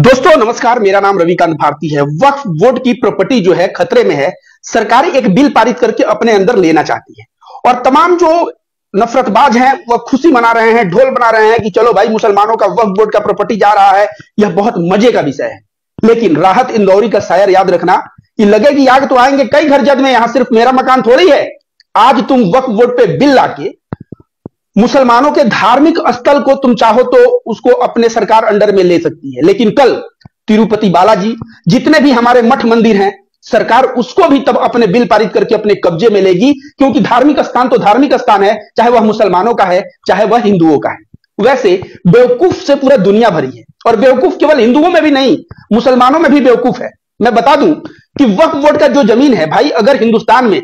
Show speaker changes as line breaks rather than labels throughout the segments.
दोस्तों नमस्कार, मेरा नाम रविकांत भारती है। वक्फ बोर्ड की प्रॉपर्टी जो है खतरे में है। सरकार एक बिल पारित करके अपने अंदर लेना चाहती है और तमाम जो नफरतबाज हैं वह खुशी मना रहे हैं, ढोल बना रहे हैं कि चलो भाई मुसलमानों का वक्फ बोर्ड का प्रॉपर्टी जा रहा है। यह बहुत मजे का विषय है। लेकिन राहत इंदौरी का शायर याद रखना कि लगेगी आग तो आएंगे कई घर जद में, यहां सिर्फ मेरा मकान थोड़ी है। आज तुम वक्फ बोर्ड पे बिल लाके मुसलमानों के धार्मिक स्थल को तुम चाहो तो उसको अपने सरकार अंडर में ले सकती है, लेकिन कल तिरुपति बालाजी जितने भी हमारे मठ मंदिर हैं सरकार उसको भी तब अपने बिल पारित करके अपने कब्जे में लेगी, क्योंकि धार्मिक स्थान तो धार्मिक स्थान है, चाहे वह मुसलमानों का है चाहे वह हिंदुओं का है। वैसे बेवकूफ से पूरा दुनिया भरी है और बेवकूफ केवल हिंदुओं में भी नहीं मुसलमानों में भी बेवकूफ है। मैं बता दूं कि वक्फ बोर्ड का जो जमीन है भाई, अगर हिंदुस्तान में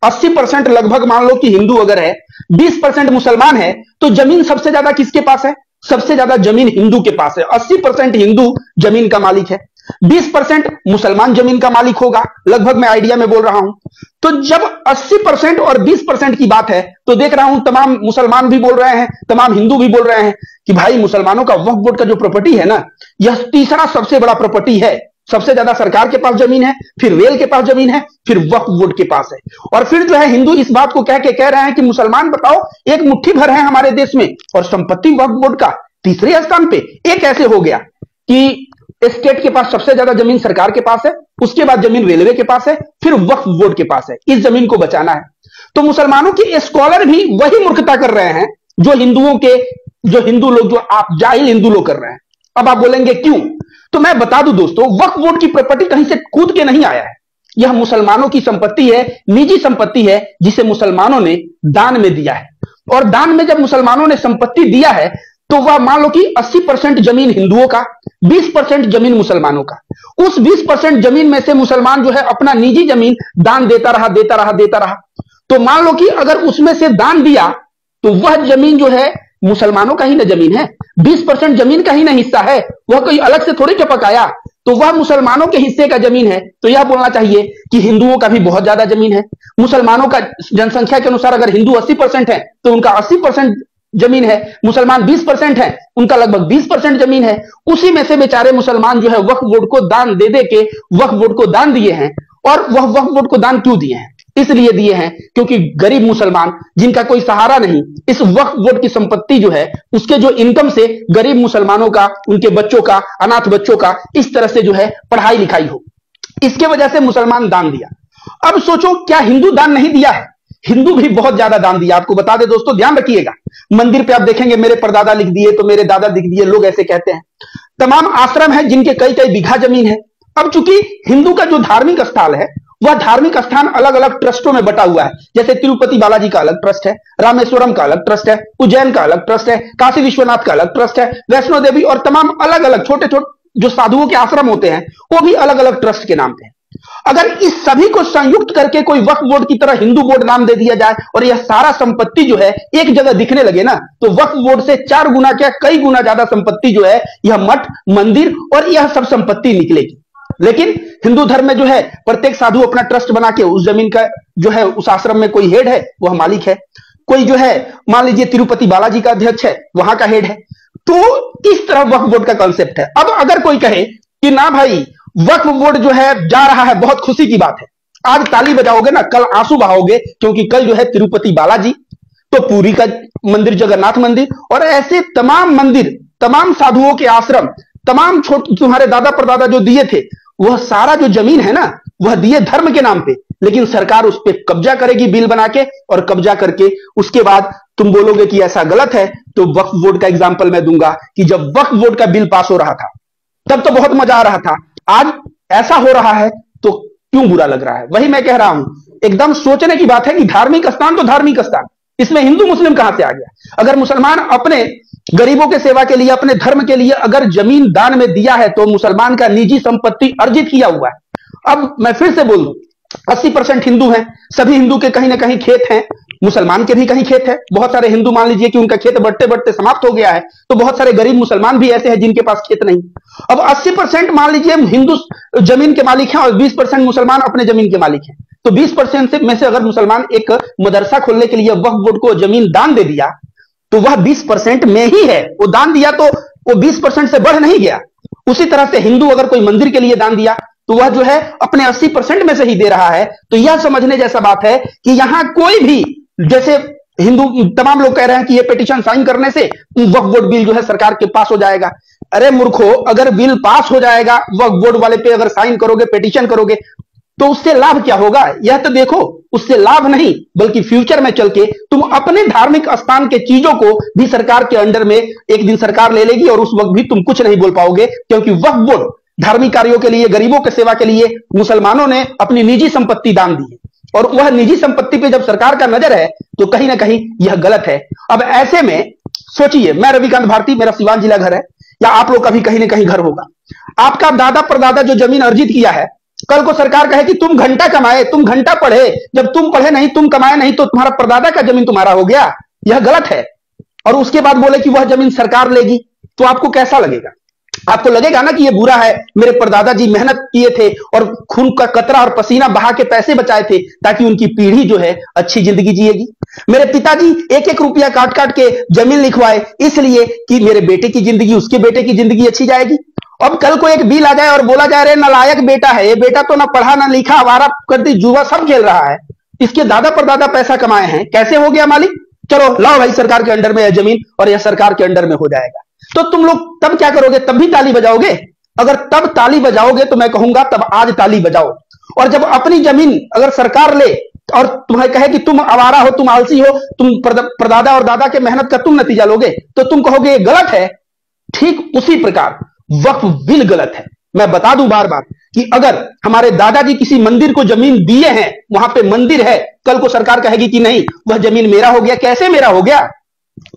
80% लगभग मान लो कि हिंदू अगर है, 20% मुसलमान है, तो जमीन सबसे ज्यादा किसके पास है? सबसे ज्यादा जमीन हिंदू के पास है। 80% हिंदू जमीन का मालिक है, 20% मुसलमान जमीन का मालिक होगा, लगभग मैं आइडिया में बोल रहा हूं। तो जब 80% और 20% की बात है तो देख रहा हूं तमाम मुसलमान भी बोल रहे हैं, तमाम हिंदू भी बोल रहे हैं कि भाई मुसलमानों का वक्फ बोर्ड का जो प्रॉपर्टी है ना, यह तीसरा सबसे बड़ा प्रॉपर्टी है। सबसे ज्यादा सरकार के पास जमीन है, फिर रेल के पास जमीन है, फिर वक्फ बोर्ड के पास है। और फिर जो है हिंदू इस बात को कह रहे हैं कि मुसलमान बताओ एक मुट्ठी भर है हमारे देश में और संपत्ति वक्फ बोर्ड का तीसरे स्थान पे। एक ऐसे हो गया कि स्टेट के पास सबसे ज्यादा जमीन सरकार के पास है, उसके बाद जमीन रेलवे के पास है, फिर वक्फ बोर्ड के पास है। इस जमीन को बचाना है तो मुसलमानों के स्कॉलर भी वही मूर्खता कर रहे हैं जो हिंदुओं के जो हिंदू लोग जो आप जाहिल हिंदू लोग कर रहे हैं। अब आप बोलेंगे क्यों? तो मैं बता दूं दोस्तों, वक्फ बोर्ड की प्रॉपर्टी कहीं से कूद के नहीं आया है। यह मुसलमानों की संपत्ति है, निजी संपत्ति है, जिसे मुसलमानों ने दान में दिया है। और दान में जब मुसलमानों ने संपत्ति दिया है तो वह मान लो कि 80% जमीन हिंदुओं का, 20% जमीन मुसलमानों का। उस 20% जमीन में से मुसलमान जो है अपना निजी जमीन दान देता रहा। तो मान लो कि अगर उसमें से दान दिया तो वह जमीन जो है मुसलमानों का ही ना जमीन है, 20% जमीन का ही ना हिस्सा है, वह कोई अलग से थोड़ी टपक आया, तो वह मुसलमानों के हिस्से का जमीन है। तो यह बोलना चाहिए कि हिंदुओं का भी बहुत ज्यादा जमीन है। मुसलमानों का जनसंख्या के अनुसार अगर हिंदू 80% है तो उनका 80% जमीन है, मुसलमान 20% है, उनका लगभग 20% जमीन है। उसी में से बेचारे मुसलमान जो है वक्फ बोर्ड को दान दे के वक्फ बोर्ड को दान दिए हैं। और वह वक्फ बोर्ड को दान क्यों दिए हैं? इसलिए दिए हैं क्योंकि गरीब मुसलमान जिनका कोई सहारा नहीं, इस वक्फ बोर्ड की संपत्ति जो है उसके जो इनकम से गरीब मुसलमानों का, उनके बच्चों का, अनाथ बच्चों का इस तरह से जो है पढ़ाई लिखाई हो, इसके वजह से मुसलमान दान दिया। अब सोचो क्या हिंदू दान नहीं दिया है? हिंदू भी बहुत ज्यादा दान दिया। आपको बता दे दोस्तों, ध्यान रखिएगा, मंदिर पे आप देखेंगे मेरे परदादा लिख दिए तो मेरे दादा लिख दिए, लोग ऐसे कहते हैं। तमाम आश्रम है जिनके कई कई बीघा जमीन है। अब चूंकि हिंदू का जो धार्मिक स्थल है वह धार्मिक स्थान अलग अलग ट्रस्टों में बटा हुआ है। जैसे तिरुपति बालाजी का अलग ट्रस्ट है, रामेश्वरम का अलग ट्रस्ट है, उज्जैन का अलग ट्रस्ट है, काशी विश्वनाथ का अलग ट्रस्ट है, वैष्णो देवी और तमाम अलग अलग छोटे छोटे जो साधुओं के आश्रम होते हैं वो भी अलग अलग ट्रस्ट के नाम पे है। अगर इस सभी को संयुक्त करके कोई वक्फ बोर्ड की तरह हिंदू बोर्ड नाम दे दिया जाए और यह सारा संपत्ति जो है एक जगह दिखने लगे ना, तो वक्फ बोर्ड से 4 गुना क्या कई गुना ज्यादा संपत्ति जो है यह मठ, मंदिर और यह सब संपत्ति निकलेगी। लेकिन हिंदू धर्म में जो है प्रत्येक साधु अपना ट्रस्ट बना के उस जमीन का जो है उस आश्रम में कोई हेड है वह मालिक है, कोई जो है मान लीजिए तिरुपति बालाजी का अध्यक्ष है वहां का हेड है। तो इस तरह वक्फ बोर्ड का कॉन्सेप्ट है। अब अगर कोई कहे कि ना भाई वक्फ बोर्ड जो है जा रहा है, बहुत खुशी की बात है, आज ताली बजाओगे ना, कल आंसू बहाओगे, क्योंकि कल जो है तिरुपति बालाजी, तो पुरी का मंदिर, जगन्नाथ मंदिर और ऐसे तमाम मंदिर, तमाम साधुओं के आश्रम, तमाम तुम्हारे दादा परदादा जो दिए थे, वह सारा जो जमीन है ना वह दिए धर्म के नाम पे। लेकिन सरकार उस पर कब्जा करेगी बिल बना के, और कब्जा करके उसके बाद तुम बोलोगे कि ऐसा गलत है। तो वक्फ बोर्ड का एग्जाम्पल मैं दूंगा कि जब वक्फ बोर्ड का बिल पास हो रहा था तब तो बहुत मजा आ रहा था, आज ऐसा हो रहा है तो क्यों बुरा लग रहा है? वही मैं कह रहा हूं, एकदम सोचने की बात है कि धार्मिक स्थान तो धार्मिक स्थान, इसमें हिंदू मुस्लिम कहां से आ गया? अगर मुसलमान अपने गरीबों के सेवा के लिए, अपने धर्म के लिए अगर जमीन दान में दिया है तो मुसलमान का निजी संपत्ति अर्जित किया हुआ है। अब मैं फिर से बोल दूं, 80% हिंदू हैं, सभी हिंदू के कहीं ना कहीं खेत हैं, मुसलमान के भी कहीं खेत है। बहुत सारे हिंदू मान लीजिए कि उनका खेत बढ़ते बढ़ते समाप्त हो गया है, तो बहुत सारे गरीब मुसलमान भी ऐसे हैं जिनके पास खेत नहीं। अब 80% मान लीजिए हिंदू जमीन के मालिक हैं और 20% मुसलमान अपने जमीन के मालिक हैं। तो 20% में से अगर मुसलमान एक मदरसा खोलने के लिए वक्फ बोर्ड को जमीन दान दे दिया तो वह 20% में ही है। वो दान दिया तो वो 20% से बढ़ नहीं गया। उसी तरह से हिंदू अगर कोई मंदिर के लिए दान दिया तो वह जो है अपने 80% में से ही दे रहा है। तो यह समझने जैसा बात है कि यहां कोई भी, जैसे हिंदू तमाम लोग कह रहे हैं कि यह पिटीशन साइन करने से वक्फ बोर्ड बिल जो है सरकार के पास हो जाएगा। अरे मूर्खो, अगर बिल पास हो जाएगा, वक्फ बोर्ड वाले पे अगर साइन करोगे, पिटीशन करोगे, तो उससे लाभ क्या होगा यह तो देखो। उससे लाभ नहीं, बल्कि फ्यूचर में चल के तुम अपने धार्मिक स्थान के चीजों को भी सरकार के अंडर में एक दिन सरकार ले लेगी और उस वक्त भी तुम कुछ नहीं बोल पाओगे, क्योंकि वक्फ बोर्ड धार्मिक कार्यों के लिए, गरीबों की सेवा के लिए मुसलमानों ने अपनी निजी संपत्ति दान दी है, और वह निजी संपत्ति पे जब सरकार का नजर है तो कहीं ना कहीं यह गलत है। अब ऐसे में सोचिए, मैं रविकांत भारती, मेरा सिवान जिला घर है, या आप लोग का भी कहीं ना कहीं घर होगा। आपका दादा परदादा जो जमीन अर्जित किया है, कल को सरकार कहे कि तुम घंटा कमाए, तुम घंटा पढ़े, जब तुम पढ़े नहीं, तुम कमाए नहीं, तो तुम्हारा परदादा का जमीन तुम्हारा हो गया, यह गलत है। और उसके बाद बोले कि वह जमीन सरकार लेगी, तो आपको कैसा लगेगा? आपको लगेगा ना कि यह बुरा है, मेरे परदादा जी मेहनत किए थे और खून का कतरा और पसीना बहा के पैसे बचाए थे ताकि उनकी पीढ़ी जो है अच्छी जिंदगी जिएगी। मेरे पिताजी एक एक रुपया काट काट के जमीन लिखवाए इसलिए कि मेरे बेटे की जिंदगी, उसके बेटे की जिंदगी अच्छी जाएगी। अब कल को एक बिल आ जाए और बोला जाए रे नालायक बेटा है ये, बेटा तो ना पढ़ा ना लिखा, आवारा गर्दी जुआ सब खेल रहा है, इसके दादा परदादा पैसा कमाए हैं, कैसे हो गया मालिक? चलो लाओ भाई सरकार के अंडर में यह जमीन, और यह सरकार के अंडर में हो जाएगा। तो तुम लोग तब क्या करोगे? तब भी ताली बजाओगे? अगर तब ताली बजाओगे तो मैं कहूंगा तब आज ताली बजाओ। और जब अपनी जमीन अगर सरकार ले और तुम्हें कहे कि तुम आवारा हो, तुम आलसी हो, तुम परदादा और दादा के मेहनत का तुम नतीजा लोगे, तो तुम कहोगे ये गलत है। ठीक उसी प्रकार वक्फ बिल गलत है। मैं बता दूं बार बार कि अगर हमारे दादाजी किसी मंदिर को जमीन दिए हैं, वहां पे मंदिर है, कल को सरकार कहेगी कि नहीं वह जमीन मेरा हो गया। कैसे मेरा हो गया?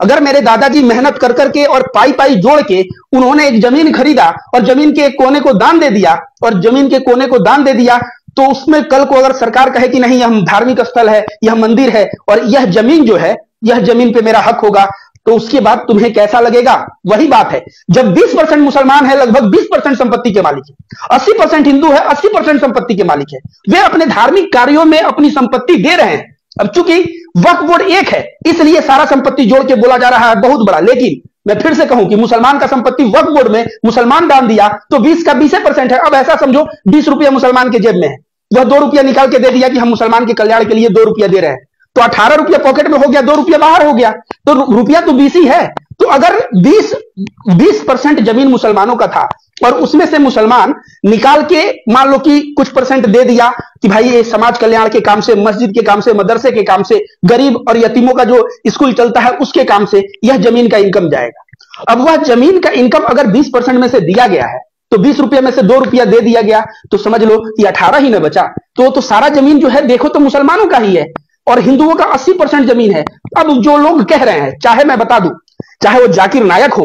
अगर मेरे दादाजी मेहनत कर करके और पाई पाई जोड़ के उन्होंने एक जमीन खरीदा और जमीन के एक कोने को दान दे दिया, और जमीन के कोने को दान दे दिया, तो उसमें कल को अगर सरकार कहे कि नहीं यह धार्मिक स्थल है, यह मंदिर है और यह जमीन जो है, यह जमीन पे मेरा हक होगा, तो उसके बाद तुम्हें कैसा लगेगा? वही बात है, जब 20% मुसलमान है, लगभग 20% संपत्ति के मालिक है, 80% हिंदू है, 80% संपत्ति के मालिक है, वे अपने धार्मिक कार्यों में अपनी संपत्ति दे रहे हैं। अब चूंकि वक्फ बोर्ड एक है इसलिए सारा संपत्ति जोड़ के बोला जा रहा है बहुत बड़ा, लेकिन मैं फिर से कहूं कि मुसलमान का संपत्ति वक्फ बोर्ड में मुसलमान दान दिया तो 20 का 20% है। अब ऐसा समझो 20 रुपया मुसलमान के जेब में है, वह 2 रुपया निकाल के दे दिया कि हम मुसलमान के कल्याण के लिए 2 रुपया दे रहे हैं, तो 18 रुपया पॉकेट में हो गया, 2 रुपया बाहर हो गया, तो रुपया तो 20 ही है। तो अगर 20% जमीन मुसलमानों का था और उसमें से मुसलमान निकाल के मान लो कि कुछ परसेंट दे दिया कि भाई ये समाज कल्याण के काम से, मस्जिद के काम से, मदरसे के काम से, गरीब और यतीमों का जो स्कूल चलता है उसके काम से यह जमीन का इनकम जाएगा। अब वह जमीन का इनकम अगर 20% में से दिया गया है तो 20 रुपये में से 2 रुपया दे दिया गया, तो समझ लो कि 18 ही न बचा। तो सारा जमीन जो है देखो तो मुसलमानों का ही है और हिंदुओं का 80% जमीन है। अब जो लोग कह रहे हैं, चाहे मैं बता दूं, चाहे वो जाकिर नायक हो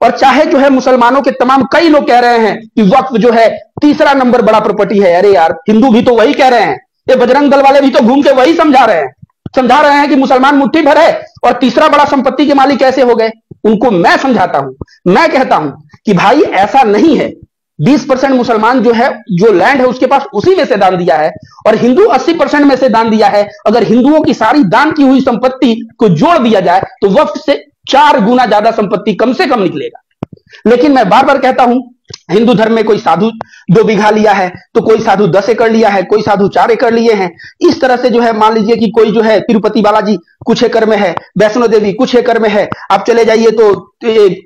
और चाहे जो है मुसलमानों के तमाम कई लोग कह रहे हैं कि वक्फ जो है तीसरा नंबर बड़ा प्रॉपर्टी है। अरे यार, हिंदू भी तो वही कह रहे हैं, ये बजरंग दल वाले भी तो घूम के वही समझा रहे हैं कि मुसलमान मुट्ठी भर है और तीसरा बड़ा संपत्ति के मालिक कैसे हो गए। उनको मैं समझाता हूं, मैं कहता हूं कि भाई ऐसा नहीं है। 20% मुसलमान जो है, जो लैंड है उसके पास उसी में से दान दिया है और हिंदू 80% में से दान दिया है। अगर हिंदुओं की सारी दान की हुई संपत्ति को जोड़ दिया जाए तो वक्फ से 4 गुना ज्यादा संपत्ति कम से कम निकलेगा। लेकिन मैं बार बार कहता हूं, हिंदू धर्म में कोई साधु 2 बीघा लिया है तो कोई साधु 10 एकड़ लिया है, कोई साधु 4 एकड़ लिए हैं। इस तरह से जो है मान लीजिए कि कोई जो है तिरुपति बालाजी कुछ एकड़ में है, वैष्णो देवी कुछ एकड़ में है, आप चले जाइए तो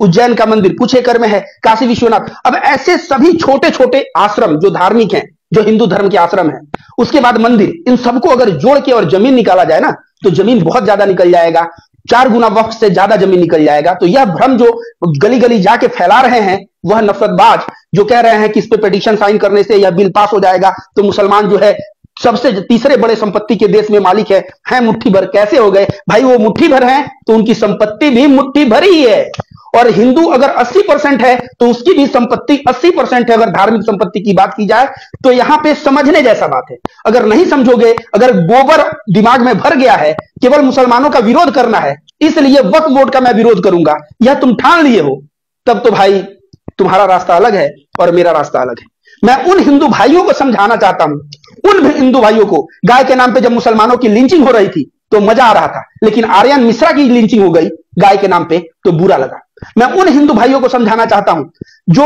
उज्जैन का मंदिर कुछ एकड़ में है, काशी विश्वनाथ। अब ऐसे सभी छोटे छोटे आश्रम जो धार्मिक हैं, जो हिंदू धर्म के आश्रम है, उसके बाद मंदिर, इन सबको अगर जोड़ के और जमीन निकाला जाए ना तो जमीन बहुत ज्यादा निकल जाएगा, 4 गुना वक्फ से ज्यादा जमीन निकल जाएगा। तो यह भ्रम जो गली गली जाके फैला रहे हैं वह नफरतबाज जो कह रहे हैं कि इस पे पिटीशन साइन करने से यह बिल पास हो जाएगा तो मुसलमान जो है सबसे तीसरे बड़े संपत्ति के देश में मालिक है मुट्ठी भर। कैसे हो गए भाई? वो मुट्ठी भर हैं तो उनकी संपत्ति भी मुट्ठी भर ही है। और हिंदू अगर 80% है तो उसकी भी संपत्ति 80% है। अगर धार्मिक संपत्ति की बात की जाए तो यहां पे समझने जैसा बात है। अगर नहीं समझोगे, अगर गोबर दिमाग में भर गया है केवल मुसलमानों का विरोध करना है इसलिए वक्फ बोर्ड का मैं विरोध करूंगा, यह तुम ठान लिए हो, तब तो भाई तुम्हारा रास्ता अलग है और मेरा रास्ता अलग है। मैं उन हिंदू भाइयों को समझाना चाहता हूं, उन हिंदू भाइयों को, गाय के नाम पे जब मुसलमानों की लिंचिंग हो रही थी तो मजा आ रहा था, लेकिन आर्यन मिश्रा की लिंचिंग हो गई गाय के नाम पे तो बुरा लगा। मैं उन हिंदू भाइयों को समझाना चाहता हूं जो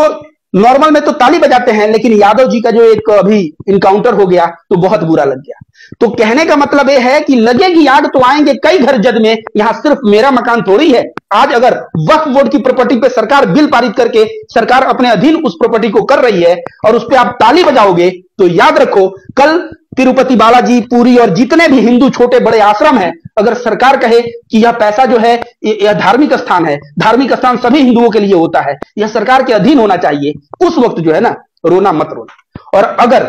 नॉर्मल में तो ताली बजाते हैं, लेकिन यादव जी का जो एक अभी इनकाउंटर हो गया तो बहुत बुरा लग गया। तो कहने का मतलब यह है कि लगेगी आग तो आएंगे कई घर जद में, यहां सिर्फ मेरा मकान थोड़ी है। आज अगर वक्फ बोर्ड की प्रॉपर्टी पे सरकार बिल पारित करके सरकार अपने अधीन उस प्रॉपर्टी को कर रही है और उस पर आप ताली बजाओगे, तो याद रखो कल तिरुपति बालाजी, पुरी और जितने भी हिंदू छोटे बड़े आश्रम हैं, अगर सरकार कहे कि यह पैसा जो है यह धार्मिक स्थान है, धार्मिक स्थान सभी हिंदुओं के लिए होता है, यह सरकार के अधीन होना चाहिए, उस वक्त जो है ना रोना मत रोना। और अगर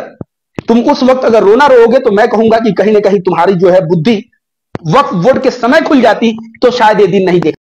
तुम उस वक्त अगर रोना रोओगे तो मैं कहूंगा कि कहीं ना कहीं तुम्हारी जो है बुद्धि वक्फ बोर्ड के समय खुल जाती तो शायद ये दिन नहीं देख